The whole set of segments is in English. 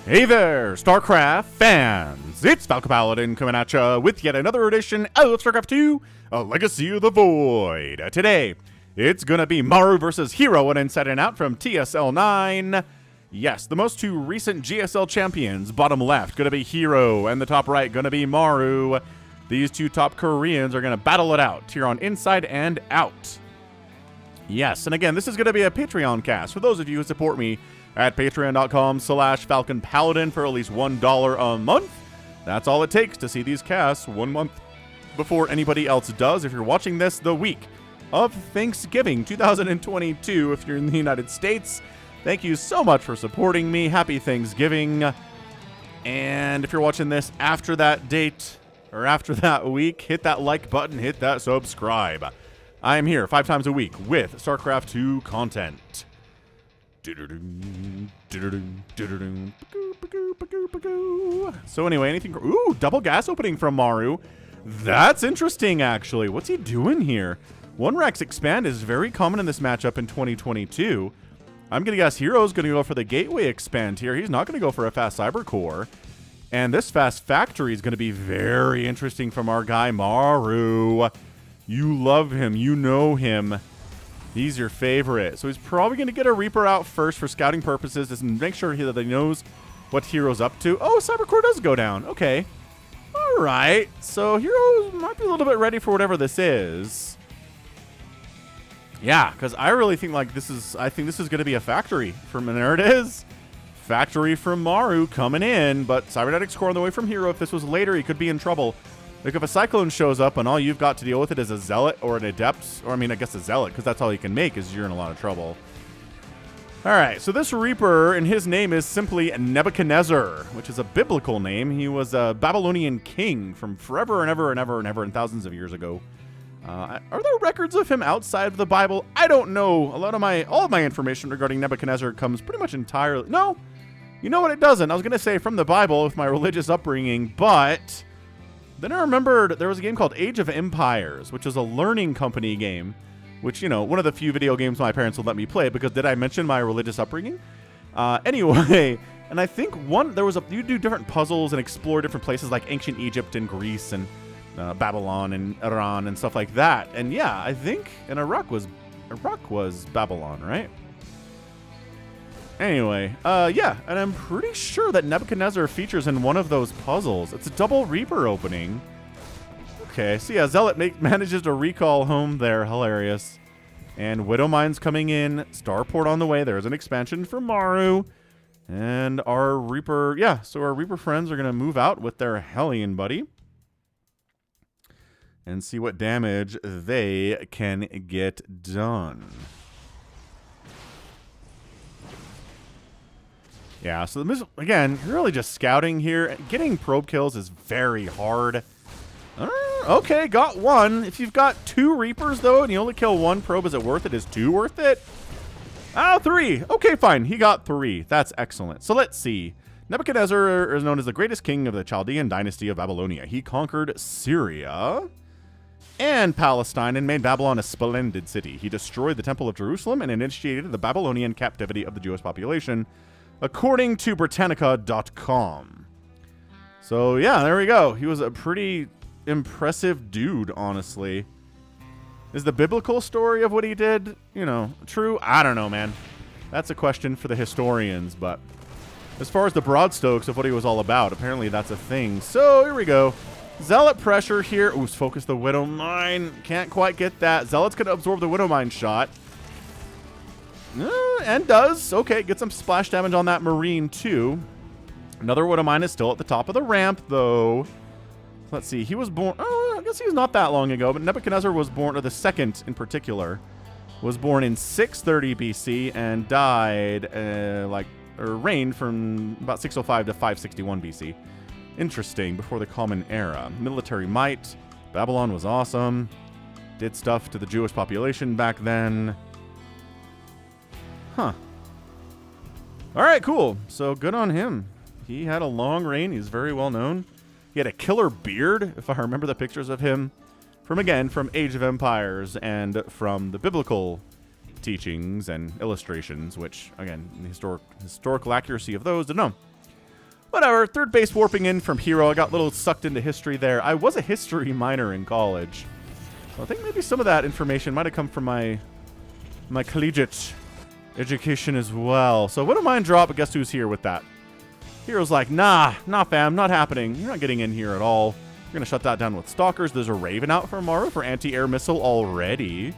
Hey there, StarCraft fans! It's Falcon Paladin coming at ya with yet another edition of StarCraft 2, A Legacy of the Void. Today, it's gonna be Maru versus herO and Inside and Out from TSL9. Yes, the most two recent GSL champions, bottom left, gonna be herO, and the top right, gonna be Maru. These two top Koreans are gonna battle it out here on Inside and Out. Yes, and again, this is gonna be a Patreon cast for those of you who support me at patreon.com/FalconPaladin for at least $1 a month. That's all it takes to see these casts 1 month before anybody else does. If you're watching this the week of Thanksgiving 2022, if you're in the United States, thank you so much for supporting me. Happy Thanksgiving. And if you're watching this after that date or after that week, hit that like button, hit that subscribe. I am here 5 times a week with StarCraft 2 content. So anyway, anything... Ooh, double gas opening from Maru. That's interesting, actually. What's he doing here? 1-Rex expand is very common in this matchup in 2022. I'm going to guess herO's going to go for the gateway expand here. He's not going to go for a fast cyber core. And this fast factory is going to be very interesting from our guy, Maru. You love him. You know him. He's your favorite. So he's probably going to get a Reaper out first for scouting purposes to make sure that he knows what herO's up to. Oh, Cybercore does go down. Okay. All right. So herO might be a little bit ready for whatever this is. Yeah, because I really think I think this is going to be a factory from, and there it is. Factory from Maru coming in, but Cybernetics core on the way from herO. If this was later, he could be in trouble. Like if a Cyclone shows up and all you've got to deal with it is a Zealot or an Adept, or I mean, I guess a Zealot, because that's all you can make, is you're in a lot of trouble. All right, so this Reaper, and his name is simply Nebuchadnezzar, which is a biblical name. He was a Babylonian king from forever and ever and ever and ever and thousands of years ago. Are there records of him outside of the Bible? I don't know. All of my information regarding Nebuchadnezzar comes pretty much entirely... No, you know what, it doesn't. I was going to say from the Bible with my religious upbringing, but... Then I remembered there was a game called Age of Empires, which is a learning company game, which, you know, one of the few video games my parents would let me play, because did I mention my religious upbringing? Anyway, and I think you do different puzzles and explore different places like ancient Egypt and Greece and Babylon and Iran and stuff like that. And yeah, I think Iraq was Babylon, right? Anyway, yeah, and I'm pretty sure that Nebuchadnezzar features in one of those puzzles. It's a double Reaper opening. Okay, so yeah, Zealot manages to recall home there. Hilarious. And Widow Mine's coming in. Starport on the way. There's an expansion for Maru. And our Reaper, yeah, so our Reaper friends are going to move out with their Hellion buddy. And see what damage they can get done. Yeah, so again, you're really just scouting here. Getting probe kills is very hard. Okay, got one. If you've got 2 Reapers, though, and you only kill 1 probe, is it worth it? Is 2 worth it? Oh, 3. Okay, fine. He got 3. That's excellent. So let's see. Nebuchadnezzar is known as the greatest king of the Chaldean dynasty of Babylonia. He conquered Syria and Palestine and made Babylon a splendid city. He destroyed the Temple of Jerusalem and initiated the Babylonian captivity of the Jewish population, according to Britannica.com. So, yeah, there we go. He was a pretty impressive dude, honestly. Is the biblical story of what he did, you know, true? I don't know, man. That's a question for the historians, but as far as the broad strokes of what he was all about, apparently that's a thing. So, here we go. Zealot pressure here. Ooh, focus the Widow Mine. Can't quite get that. Zealot's going to absorb the Widow Mine shot. And does. Okay, get some splash damage on that Marine, too. Another Widow Mine is still at the top of the ramp, though. Let's see. He was born... Oh, I guess he was not that long ago, but Nebuchadnezzar was born... Or the second, in particular, was born in 630 BC and died, reigned from about 605 to 561 BC. Interesting. Before the Common Era. Military might. Babylon was awesome. Did stuff to the Jewish population back then. Huh. All right, cool. So good on him. He had a long reign. He's very well known. He had a killer beard, if I remember the pictures of him from Age of Empires and from the biblical teachings and illustrations, which, again, the historical accuracy of those, don't know. Whatever, third base warping in from herO. I got a little sucked into history there. I was a history minor in college. So I think maybe some of that information might have come from my collegiate education as well. So wouldn't mind drop, but guess who's here with that? herO's like, nah fam, not happening. You're not getting in here at all. You're going to shut that down with Stalkers. There's a Raven out for Maru for anti-air missile already.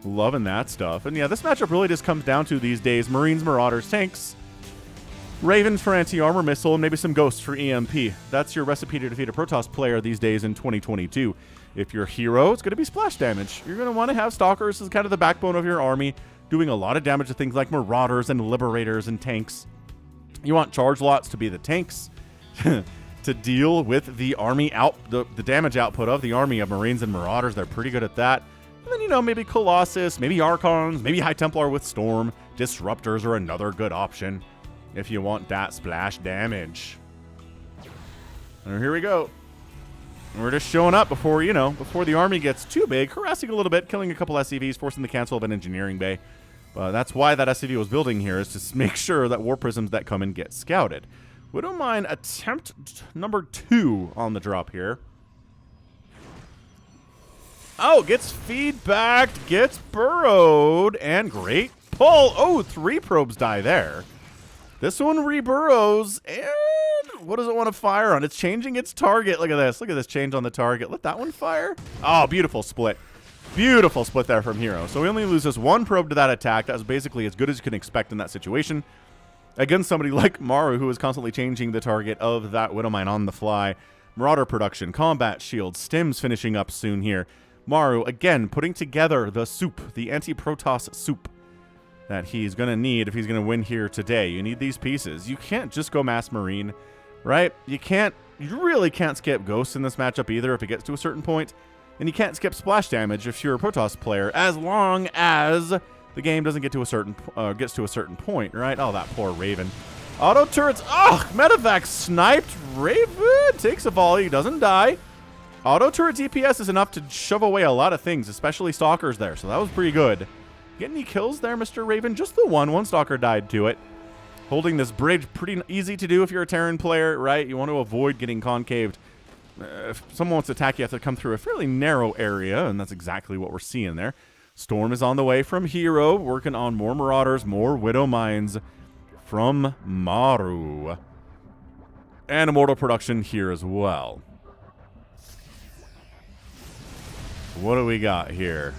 Loving that stuff. And yeah, this matchup really just comes down to these days Marines, Marauders, tanks, Ravens for anti-armor missile, and maybe some Ghosts for EMP. That's your recipe to defeat a Protoss player these days in 2022. If you're herO, it's going to be splash damage. You're going to want to have Stalkers as kind of the backbone of your army, doing a lot of damage to things like Marauders and Liberators and tanks. You want charge lots to be the tanks to deal with the army the damage output of the army of Marines and Marauders. They're pretty good at that. And then, you know, maybe Colossus, maybe Archons, maybe High Templar with Storm. Disruptors are another good option if you want that splash damage. And here we go. We're just showing up before, you know, before the army gets too big, harassing a little bit, killing a couple SCVs, forcing the cancel of an engineering bay. That's why that SCV was building here, is to make sure that war prisms that come in get scouted. Widowmine attempt number 2 on the drop here. Oh, gets feedbacked, gets burrowed, and great pull. Oh, 3 probes die there. This one reburrows, and what does it want to fire on? It's changing its target. Look at this. Look at this change on the target. Let that one fire. Oh, beautiful split. Beautiful split there from herO. So we only lose this 1 probe to that attack. That was basically as good as you can expect in that situation. Against somebody like Maru, who is constantly changing the target of that Widowmine on the fly. Marauder production, combat shield, stims finishing up soon here. Maru, again, putting together the soup, the anti-Protoss soup that he's going to need if he's going to win here today. You need these pieces. You can't just go Mass Marine, right? You really can't skip Ghosts in this matchup either if it gets to a certain point. And you can't skip splash damage if you're a Protoss player, as long as the game doesn't get to a certain gets to a certain point, right? Oh, that poor Raven. Auto turrets. Oh, Medevac sniped. Raven takes a volley, doesn't die. Auto turret DPS is enough to shove away a lot of things, especially Stalkers there. So that was pretty good. Get any kills there, Mr. Raven? Just the one. One Stalker died to it. Holding this bridge, pretty easy to do if you're a Terran player, right? You want to avoid getting concaved. If someone wants to attack, you have to come through a fairly narrow area, and that's exactly what we're seeing there. Storm is on the way from herO, working on more Marauders, more Widow Mines from Maru. And Immortal production here as well. What do we got here?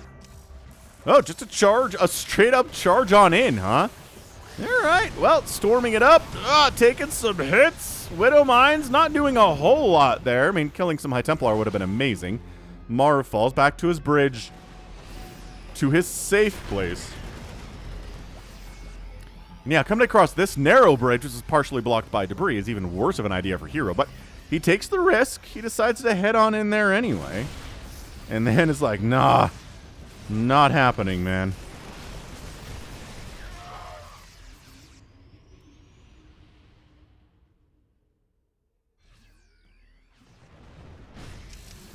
Oh, just a charge, a straight-up charge on in, huh? All right, well, storming it up, taking some hits. Widow Mines not doing a whole lot there. I mean, killing some High Templar would have been amazing. Maru falls back to his bridge, to his safe place. And yeah, coming across this narrow bridge, which is partially blocked by debris, is even worse of an idea for herO. But he takes the risk. He decides to head on in there anyway. And then is like, nah, not happening, man.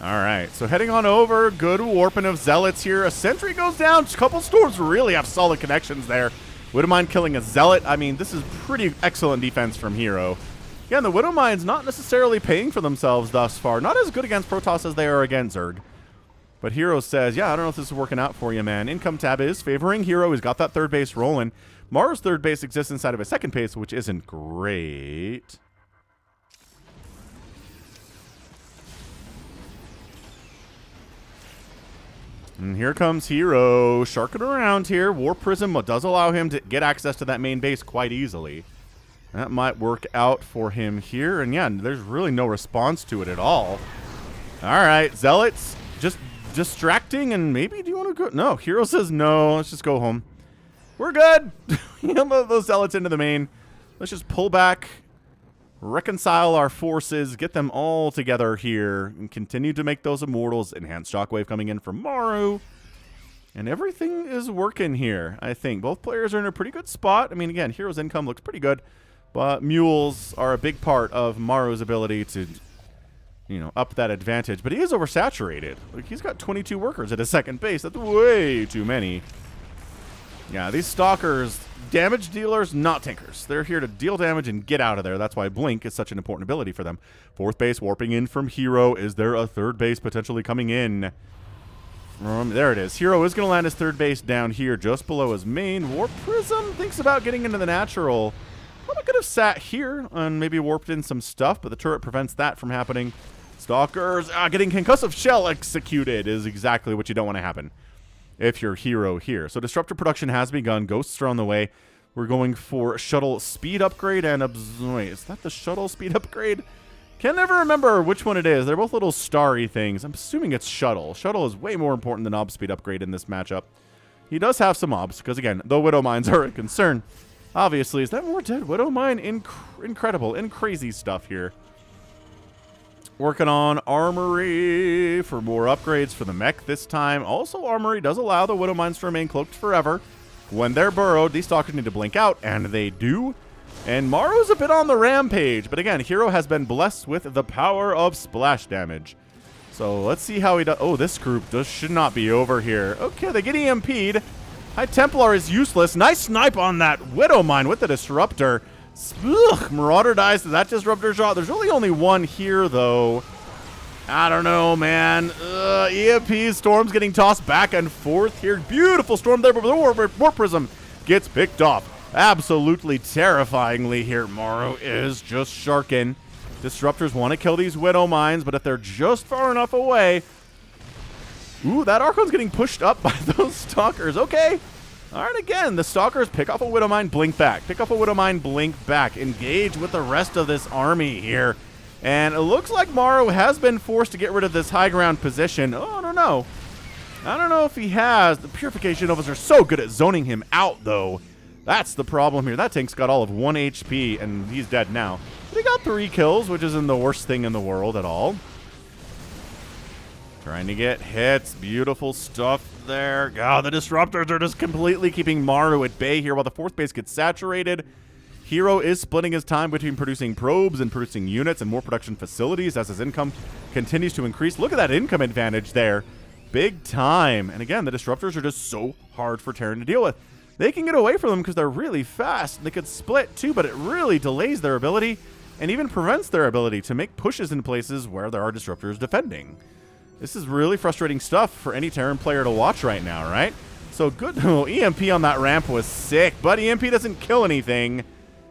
All right, so heading on over, good warping of Zealots here. A sentry goes down. A couple storms really have solid connections there. Widowmine killing a Zealot. I mean, this is pretty excellent defense from herO. Again, the Widowmine's not necessarily paying for themselves thus far. Not as good against Protoss as they are against Zerg. But herO says, yeah, I don't know if this is working out for you, man. Income tab is favoring herO. He's got that third base rolling. Maru's third base exists inside of his second base, which isn't great. And here comes herO, sharking around here. War Prism does allow him to get access to that main base quite easily. That might work out for him here. And yeah, there's really no response to it at all. All right, Zealots just distracting, and maybe do you want to go? No, herO says no. Let's just go home. We're good. You know, load those Zealots into the main. Let's just pull back, reconcile our forces, get them all together here, and continue to make those Immortals. Enhanced Shockwave coming in from Maru. And everything is working here, I think. Both players are in a pretty good spot. I mean, again, herO's income looks pretty good, but Mules are a big part of Maru's ability to, you know, up that advantage. But he is oversaturated. Like, he's got 22 workers at his second base. That's way too many. Yeah, these Stalkers, damage dealers, not tankers. They're here to deal damage and get out of there. That's why Blink is such an important ability for them. Fourth base warping in from herO. Is there a third base potentially coming in? There it is. herO is going to land his third base down here just below his main. Warp Prism thinks about getting into the natural. Probably could have sat here and maybe warped in some stuff, but the turret prevents that from happening. Stalkers, getting Concussive Shell executed is exactly what you don't want to happen if you're herO here. So Disruptor production has begun. Ghosts are on the way. We're going for shuttle speed upgrade and wait, is that the shuttle speed upgrade? Can never remember which one it is. They're both little starry things. I'm assuming it's shuttle. Shuttle is way more important than ob speed upgrade in this matchup. He does have some obs because, again, the Widow Mines are a concern. Obviously, is that more dead Widow Mine? Incredible and crazy stuff here. Working on Armory for more upgrades for the mech this time. Also, Armory does allow the Widow Mines to remain cloaked forever. When they're burrowed, these stalkers need to blink out, and they do. And Maru's a bit on the rampage, but again, herO has been blessed with the power of splash damage. So let's see how he does. Oh, this group should not be over here. Okay, they get EMP'd. High Templar is useless. Nice snipe on that Widow Mine with the Disruptor. Ugh, Marauder dies to that Disruptor shot. There's really only one here, though. I don't know, man. EMP Storm's getting tossed back and forth here. Beautiful Storm there, but the Warp Prism gets picked off. Absolutely terrifyingly here. Maru is just sharking. Disruptors want to kill these Widow Mines, but if they're just far enough away... Ooh, that Archon's getting pushed up by those Stalkers. Okay. All right, again, the Stalkers pick off a Widow Mine, blink back. Pick off a Widow Mine, blink back. Engage with the rest of this army here. And it looks like Maru has been forced to get rid of this high ground position. Oh, I don't know. I don't know if he has. The Purification Novas are so good at zoning him out, though. That's the problem here. That tank's got all of 1 HP, and he's dead now. But he got 3 kills, which isn't the worst thing in the world at all. Trying to get hits. Beautiful stuff there. God, the Disruptors are just completely keeping Maru at bay here while the fourth base gets saturated. herO is splitting his time between producing probes and producing units and more production facilities as his income continues to increase. Look at that income advantage there. Big time. And again, the Disruptors are just so hard for Terran to deal with. They can get away from them because they're really fast. They could split too, but it really delays their ability and even prevents their ability to make pushes in places where there are Disruptors defending. This is really frustrating stuff for any Terran player to watch right now, right? So good. Oh, EMP on that ramp was sick, but EMP doesn't kill anything.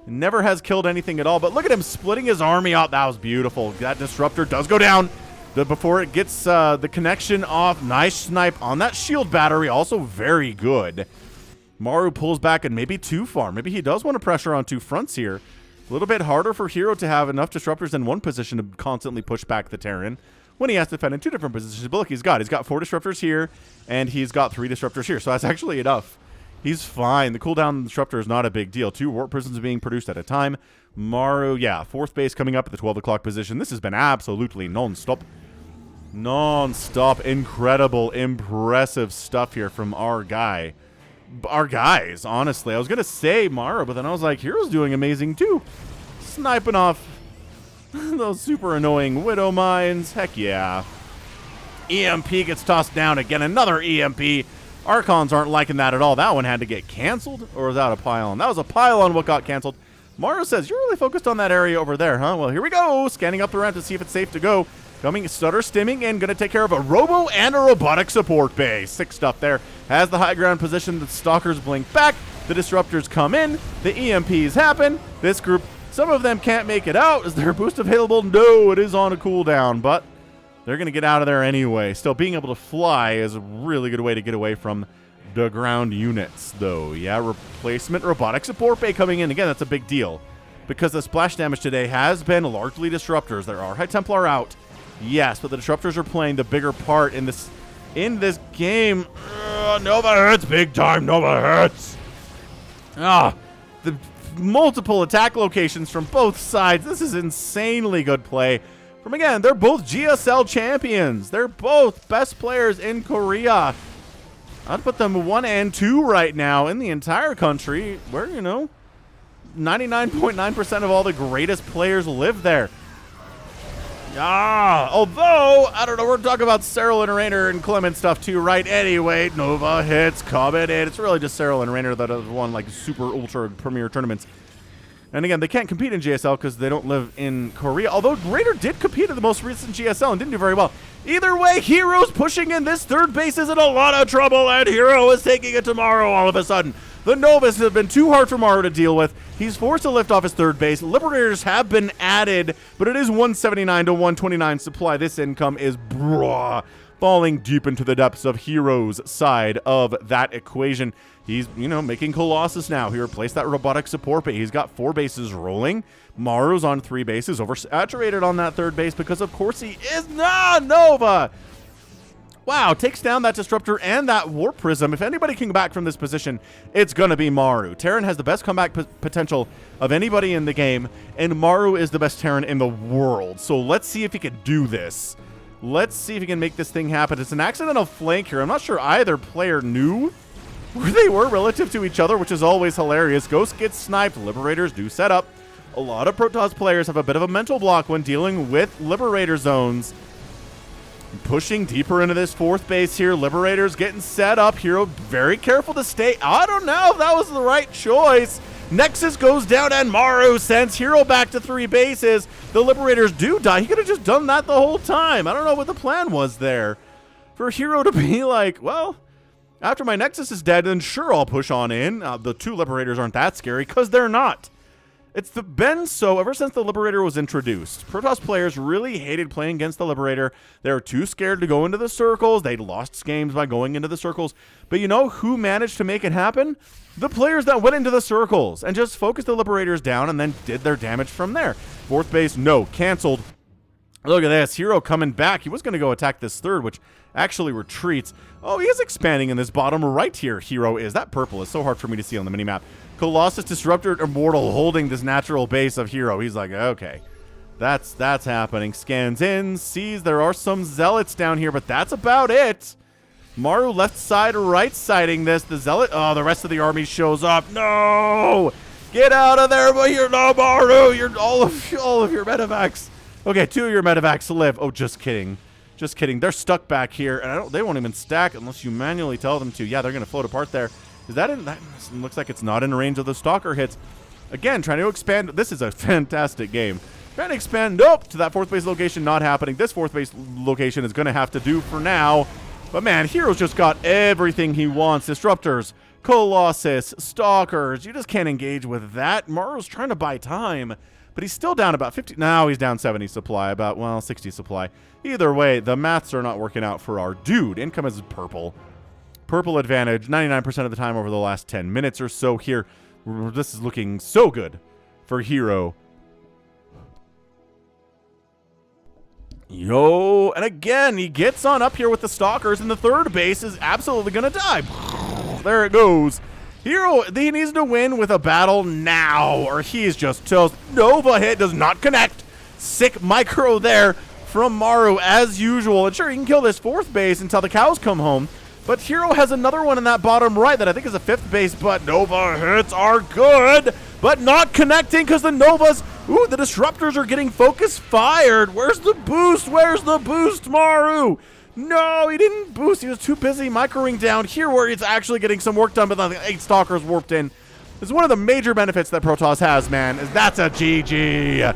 Never has killed anything at all, but look at him splitting his army out. That was beautiful. That Disruptor does go down before it gets the connection off. Nice snipe on that shield battery. Also very good. Maru pulls back and maybe too far. Maybe he does want to pressure on 2 fronts here. A little bit harder for herO to have enough Disruptors in one position to constantly push back the Terran when he has to defend in 2 different positions. But look, he's got 4 Disruptors here, and he's got 3 Disruptors here. So that's actually enough. He's fine. The cooldown Disruptor is not a big deal. 2 Warp Prisms being produced at a time. Maru, yeah, 4th base coming up at the 12 o'clock position. This has been absolutely non-stop. Non-stop, incredible, impressive stuff here from our guy. Our guys, honestly. I was going to say Maru, but then I was like, herO's doing amazing too. Sniping off those super annoying Widow Mines. Heck yeah. EMP gets tossed down again. Another EMP. Archons aren't liking that at all. That one had to get canceled, or was that a pylon? That was a pylon what got canceled. Maru says, you're really focused on that area over there, huh? Well, here we go. Scanning up the ramp to see if it's safe to go. Coming, stutter stimming, and going to take care of a robo and a robotic support base. Sick stuff there. Has the high ground position. The Stalkers blink back. The Disruptors come in. The EMPs happen. This group, some of them can't make it out. Is there a boost available? No, it is on a cooldown, but they're going to get out of there anyway. Still, being able to fly is a really good way to get away from the ground units, though. Yeah, replacement robotic support bay coming in. Again, that's a big deal because the splash damage today has been largely Disruptors. There are High Templar out. Yes, but the Disruptors are playing the bigger part in this game. Nova hits big time. Nova hits. The multiple attack locations from both sides. This is insanely good play. From again, they're both GSL champions. They're both best players in Korea. I'd put them 1 and 2 right now in the entire country, where 99.9% of all the greatest players live there. Although, I don't know, we're talking about Cyril and Rainer and Clement stuff too, right? Anyway, Nova hits coming in. It's really just Cyril and Rainer that have won like super ultra premier tournaments. And again, they can't compete in GSL because they don't live in Korea. Although Rainer did compete in the most recent GSL and didn't do very well. Either way, herO's pushing in. This third base is in a lot of trouble, and herO is taking it to Maru all of a sudden. The Novas have been too hard for Maru to deal with. He's forced to lift off his third base. Liberators have been added, but it is 179 to 129 supply. This income is falling deep into the depths of herO's side of that equation. He's, making Colossus now. He replaced that robotic support base. He's got 4 bases rolling. Maru's on 3 bases, oversaturated on that third base because, of course, he is Nova. Wow, takes down that Disruptor and that Warp Prism. If anybody can come back from this position, it's going to be Maru. Terran has the best comeback potential of anybody in the game, and Maru is the best Terran in the world. So let's see if he can do this. Let's see if he can make this thing happen. It's an accidental flank here. I'm not sure either player knew where they were relative to each other, which is always hilarious. Ghost gets sniped. Liberators do set up. A lot of Protoss players have a bit of a mental block when dealing with Liberator zones. Pushing deeper into this 4th base here. Liberators getting set up. herO very careful to stay. I don't know if that was the right choice. Nexus goes down and Maru sends herO back to 3 bases. The Liberators do die. He could have just done that the whole time. I don't know what the plan was there. For herO to be like, well, after my Nexus is dead, then sure, I'll push on in. The 2 Liberators aren't that scary because they're not. It's been so ever since the Liberator was introduced. Protoss players really hated playing against the Liberator. They were too scared to go into the circles. They'd lost games by going into the circles. But you know who managed to make it happen? The players that went into the circles and just focused the Liberators down and then did their damage from there. 4th base, no, canceled. Look at this, herO coming back. He was going to go attack this 3rd, which actually retreats. Oh, he is expanding in this bottom right here, herO is. That purple is so hard for me to see on the minimap. Colossus Disruptor Immortal holding this natural base of herO. He's like, okay, that's happening. Scans in, sees there are some Zealots down here, but that's about it. Maru left side, right siding this. The Zealot, the rest of the army shows up. No! Get out of there, but you're no Maru. You're all of your medevacs. Okay, 2 of your medevacs live. Oh, just kidding. Just kidding. They're stuck back here, and they won't even stack unless you manually tell them to. Yeah, they're going to float apart there. Is that in? That looks like it's not in range of the Stalker hits. Again, trying to expand. This is a fantastic game. Trying to expand. Nope. To that 4th base location, not happening. This 4th base location is going to have to do for now. But man, herO's just got everything he wants. Disruptors, Colossus, Stalkers. You just can't engage with that. Maru's trying to buy time. But he's still down about 50. Now he's down 70 supply. About, well, 60 supply. Either way, the maths are not working out for our dude. Income is purple. Purple advantage 99% of the time over the last 10 minutes or so here. This is looking so good for herO. Yo, and again, he gets on up here with the Stalkers, and the 3rd base is absolutely going to die. There it goes. herO, he needs to win with a battle now, or he's just toast. Nova hit does not connect. Sick micro there from Maru, as usual. And sure, he can kill this 4th base until the cows come home. But herO has another one in that bottom right that I think is a 5th base, but Nova hits are good, but not connecting because the Novas, ooh, the Disruptors are getting focus fired. Where's the boost? Where's the boost, Maru? No, he didn't boost. He was too busy microing down here where he's actually getting some work done, but the 8 Stalkers warped in. This is one of the major benefits that Protoss has, man, is that's a GG.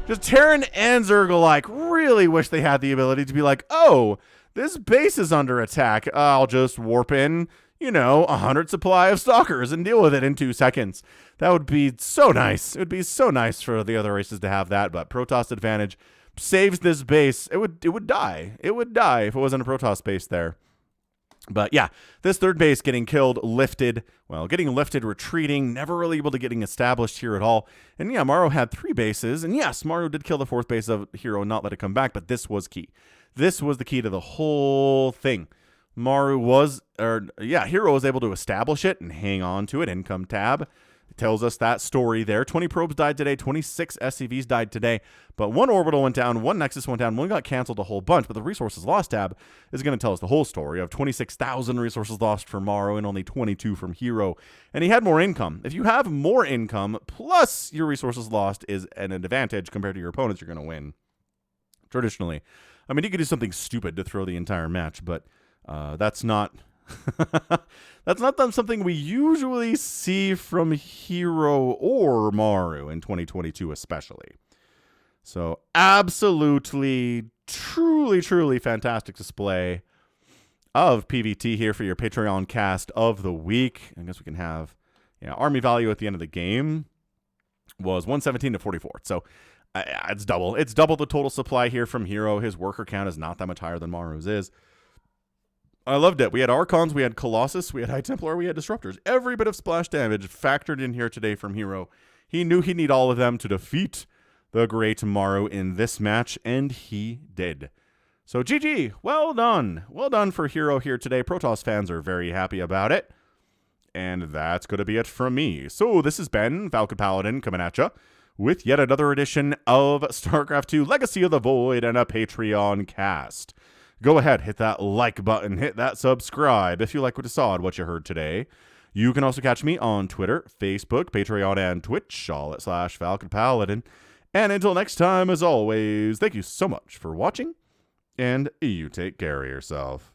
Just Terran and Zergo like really wish they had the ability to be like, oh, this base is under attack. I'll just warp in, 100 supply of Stalkers and deal with it in 2 seconds. That would be so nice. It would be so nice for the other races to have that, but Protoss advantage saves this base. It would die. It would die if it wasn't a Protoss base there. But yeah, this 3rd base getting killed, lifted, retreating, never really able to getting established here at all. And yeah, Maru had 3 bases, and yes, Maru did kill the 4th base of herO, not let it come back, but this was key. This was the key to the whole thing. herO was able to establish it and hang on to it. Income tab. It tells us that story there. 20 probes died today. 26 SCVs died today. But 1 orbital went down. 1 Nexus went down. 1 got canceled a whole bunch. But the resources lost tab is going to tell us the whole story of 26,000 resources lost for Maru and only 22 from herO. And he had more income. If you have more income plus your resources lost is an advantage compared to your opponents, you're going to win. traditionally. I mean, you could do something stupid to throw the entire match, but that's not that's not something we usually see from herO or Maru in 2022 especially. So absolutely, truly fantastic display of PVT here for your Patreon cast of the week. I guess we can have, army value at the end of the game was 117 to 44. So it's double. It's double the total supply here from herO. His worker count is not that much higher than Maru's is. I loved it. We had Archons, we had Colossus, we had High Templar, we had Disruptors. Every bit of splash damage factored in here today from herO. He knew he'd need all of them to defeat the great Maru in this match, and he did. So GG, well done. Well done for herO here today. Protoss fans are very happy about it. And that's going to be it from me. So this has been Falcon Paladin coming at you with yet another edition of StarCraft 2 Legacy of the Void and a Patreon cast. Go ahead, hit that like button, hit that subscribe if you like what you saw and what you heard today. You can also catch me on Twitter, Facebook, Patreon, and Twitch, all at /Falcon Paladin. And until next time, as always, thank you so much for watching, and you take care of yourself.